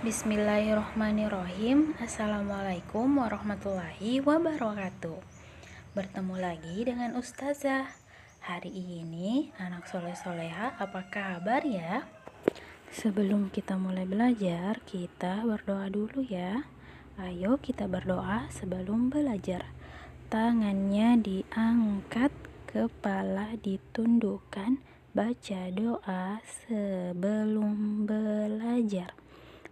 Bismillahirrohmanirrohim. Assalamualaikum warahmatullahi wabarakatuh. Bertemu lagi dengan Ustazah. Hari ini anak soleh soleha, apa kabar ya? Sebelum kita mulai belajar, kita berdoa dulu ya. Ayo kita berdoa sebelum belajar. Tangannya diangkat, kepala ditundukkan, baca doa sebelum belajar.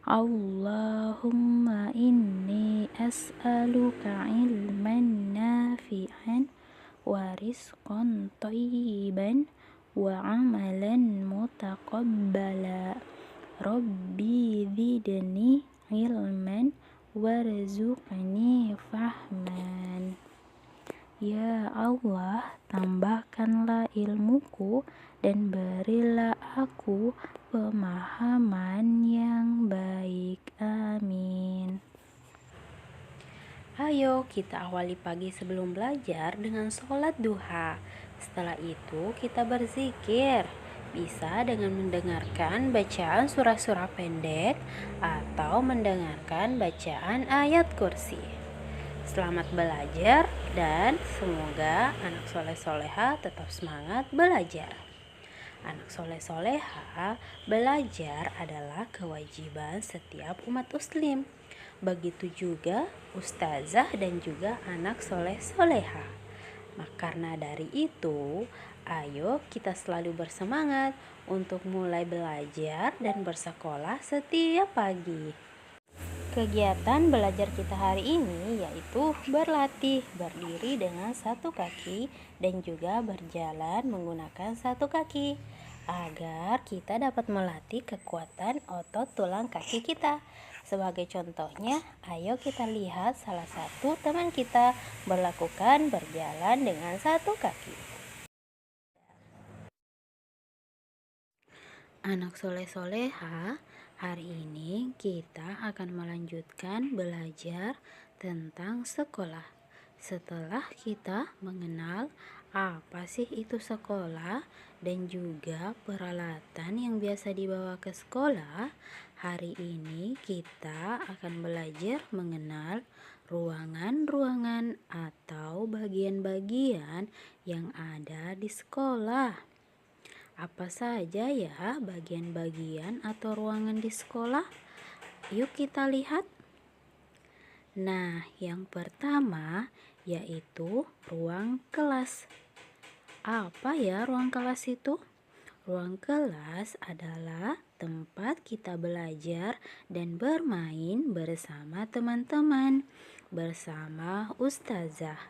Allahumma inni as'aluka ilman nafi'an wa rizqan thayyiban wa amalan mutaqabbala. Rabbi zidni ilman warzuqni fahman. Ya Allah, tambahkanlah ilmuku dan berilah aku pemahaman yang baik. Amin. Ayo kita awali pagi sebelum belajar dengan sholat duha. Setelah itu kita berzikir. Bisa dengan mendengarkan bacaan surah-surah pendek atau mendengarkan bacaan ayat kursi. Selamat belajar dan semoga anak soleh soleha tetap semangat belajar. Anak soleh soleha, belajar adalah kewajiban setiap umat muslim. Begitu juga ustazah dan juga anak soleh soleha. Karena dari itu, ayo kita selalu bersemangat untuk mulai belajar dan bersekolah setiap pagi. Kegiatan belajar kita hari ini yaitu berlatih berdiri dengan satu kaki dan juga berjalan menggunakan satu kaki agar kita dapat melatih kekuatan otot tulang kaki kita. Sebagai contohnya, ayo kita lihat salah satu teman kita melakukan berjalan dengan satu kaki. Anak soleh-soleha, hari ini kita akan melanjutkan belajar tentang sekolah. Setelah kita mengenal apa sih itu sekolah dan juga peralatan yang biasa dibawa ke sekolah, hari ini kita akan belajar mengenal ruangan-ruangan atau bagian-bagian yang ada di sekolah. Apa saja ya bagian-bagian atau ruangan di sekolah? Yuk kita lihat. Nah, yang pertama yaitu ruang kelas. Apa ya ruang kelas itu? Ruang kelas adalah tempat kita belajar dan bermain bersama teman-teman, bersama ustazah.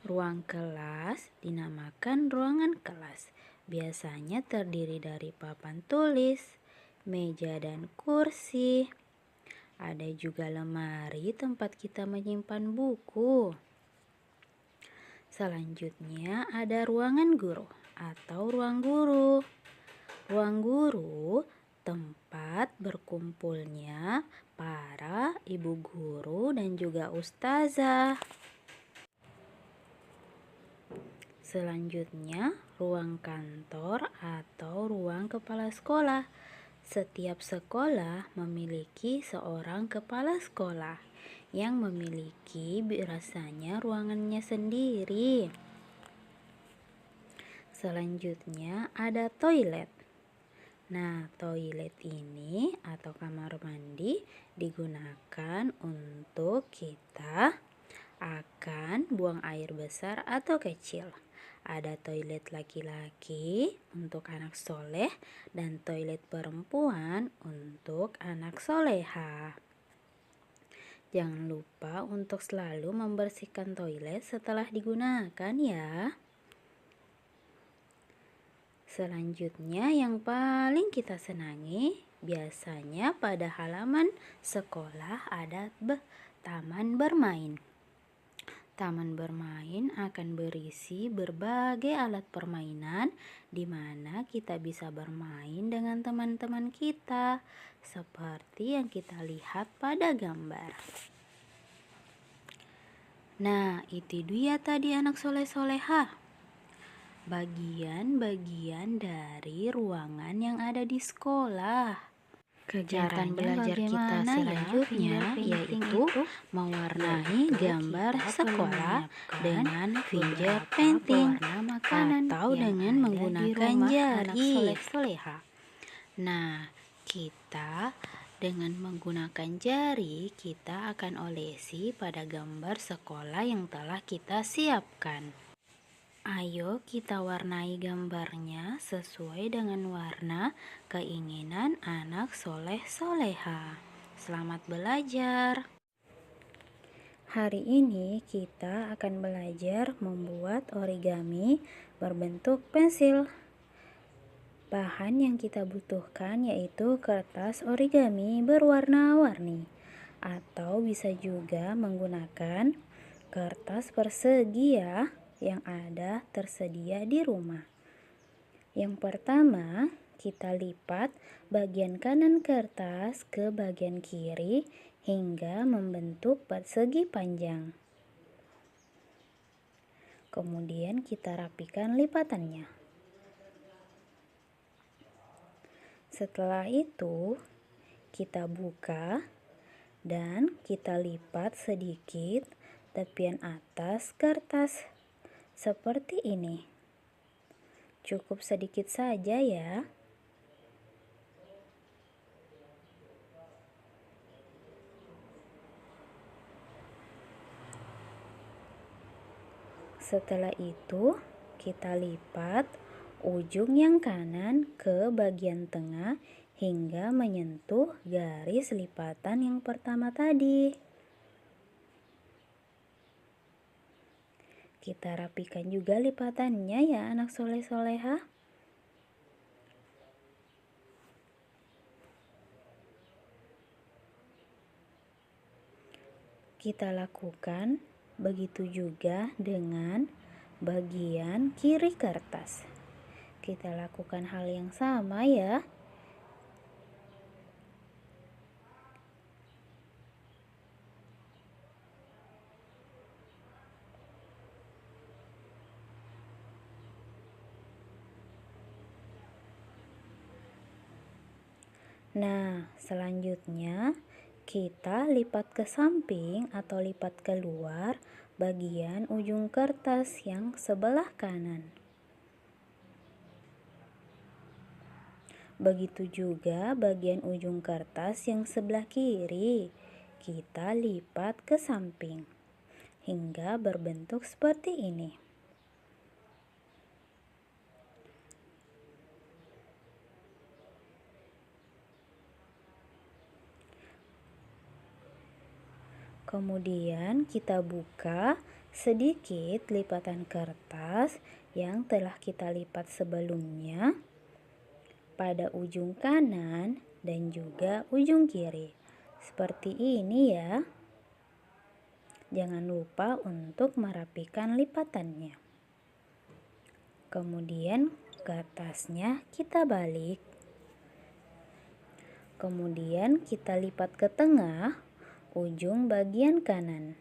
Ruang kelas dinamakan ruangan kelas. Biasanya terdiri dari papan tulis, meja dan kursi. Ada juga lemari tempat kita menyimpan buku. Selanjutnya ada ruangan guru atau ruang guru. Ruang guru tempat berkumpulnya para ibu guru dan juga ustazah. Selanjutnya, ruang kantor atau ruang kepala sekolah. Setiap sekolah memiliki seorang kepala sekolah yang memiliki biasanya ruangannya sendiri. Selanjutnya ada toilet. Nah, toilet ini atau kamar mandi digunakan untuk kita akan buang air besar atau kecil. Ada toilet laki-laki untuk anak soleh dan toilet perempuan untuk anak soleha. Jangan lupa untuk selalu membersihkan toilet setelah digunakan ya. Selanjutnya yang paling kita senangi biasanya pada halaman sekolah ada taman bermain. Taman bermain akan berisi berbagai alat permainan di mana kita bisa bermain dengan teman-teman kita seperti yang kita lihat pada gambar. Nah, itu dia tadi anak soleh-soleha. bagian-bagian dari ruangan yang ada di sekolah. Kegiatan belajar kita selanjutnya yaitu mewarnai gambar sekolah dengan finger painting atau dengan menggunakan jari. Nah, kita dengan menggunakan jari kita akan olesi pada gambar sekolah yang telah kita siapkan. Ayo kita warnai gambarnya sesuai dengan warna keinginan anak soleh-soleha. Selamat belajar. Hari ini kita akan belajar membuat origami berbentuk pensil. Bahan yang kita butuhkan yaitu kertas origami berwarna-warni, atau bisa juga menggunakan kertas persegi ya, yang ada tersedia di rumah. Yang pertama, kita lipat bagian kanan kertas ke bagian kiri hingga membentuk persegi panjang. Kemudian kita rapikan lipatannya. Setelah itu, kita buka dan kita lipat sedikit tepian atas kertas. Seperti ini. Cukup sedikit saja ya. Setelah itu, kita lipat ujung yang kanan ke bagian tengah hingga menyentuh garis lipatan yang pertama tadi. Kita rapikan juga lipatannya ya anak soleh-soleha. Kita lakukan begitu juga dengan bagian kiri kertas. Kita lakukan hal yang sama ya. Nah, selanjutnya kita lipat ke samping atau lipat keluar bagian ujung kertas yang sebelah kanan. Begitu juga bagian ujung kertas yang sebelah kiri. Kita lipat ke samping hingga berbentuk seperti ini. Kemudian kita buka sedikit lipatan kertas yang telah kita lipat sebelumnya pada ujung kanan dan juga ujung kiri. Seperti ini ya. Jangan lupa untuk merapikan lipatannya. Kemudian kertasnya kita balik. Kemudian kita lipat ke tengah ujung bagian kanan.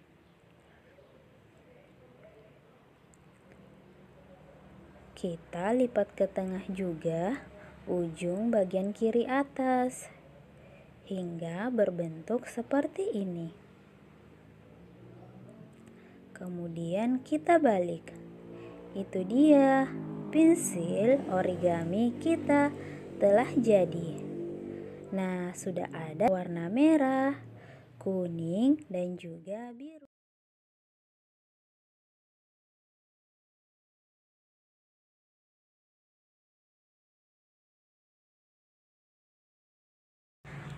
Kita lipat ke tengah juga ujung bagian kiri atas hingga berbentuk seperti ini. Kemudian kita balik. Itu dia, pensil origami kita telah jadi. Nah, sudah ada warna merah, kuning, dan juga biru.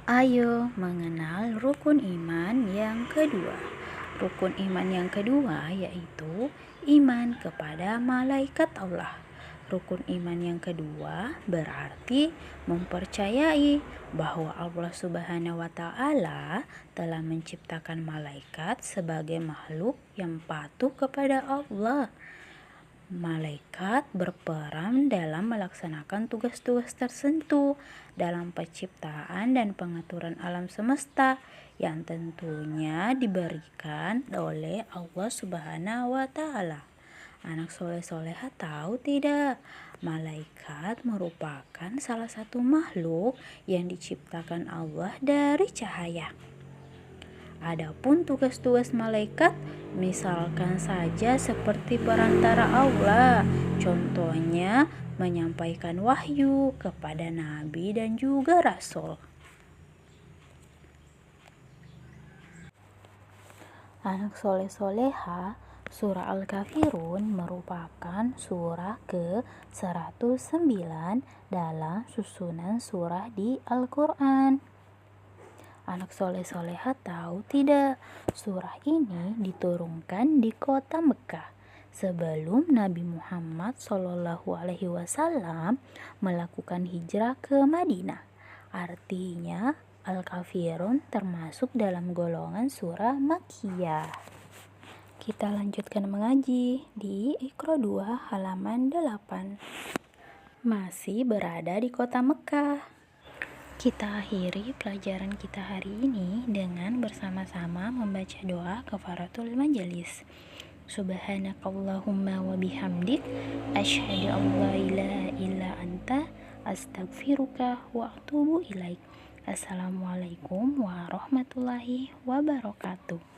Ayo mengenal rukun iman yang kedua. Rukun iman yang kedua yaitu iman kepada malaikat Allah. Rukun iman yang kedua berarti mempercayai bahwa Allah Subhanahu wa Ta'ala telah menciptakan malaikat sebagai makhluk yang patuh kepada Allah. Malaikat berperan dalam melaksanakan tugas-tugas tertentu dalam penciptaan dan pengaturan alam semesta yang tentunya diberikan oleh Allah Subhanahu wa Ta'ala. Anak soleh-soleha tahu tidak? Malaikat merupakan salah satu makhluk yang diciptakan Allah dari cahaya. Adapun tugas-tugas malaikat, misalkan saja seperti perantara Allah, contohnya menyampaikan wahyu kepada nabi dan juga rasul. Anak soleh-soleha, surah Al-Kafirun merupakan surah ke-109 dalam susunan surah di Al-Quran. Anak soleh-soleha tahu tidak, surah ini diturunkan di kota Mekah sebelum Nabi Muhammad SAW melakukan hijrah ke Madinah. Artinya, Al-Kafirun termasuk dalam golongan surah Makkiyah. Kita lanjutkan mengaji di Iqra 2 halaman 8. Masih berada di kota Mekah. Kita akhiri pelajaran kita hari ini dengan bersama-sama membaca doa kafaratul majelis. Subhanakallahumma wa bihamdik asyhadu an la ilaha illa anta astaghfiruka wa atubu ilaik. Assalamualaikum warahmatullahi wabarakatuh.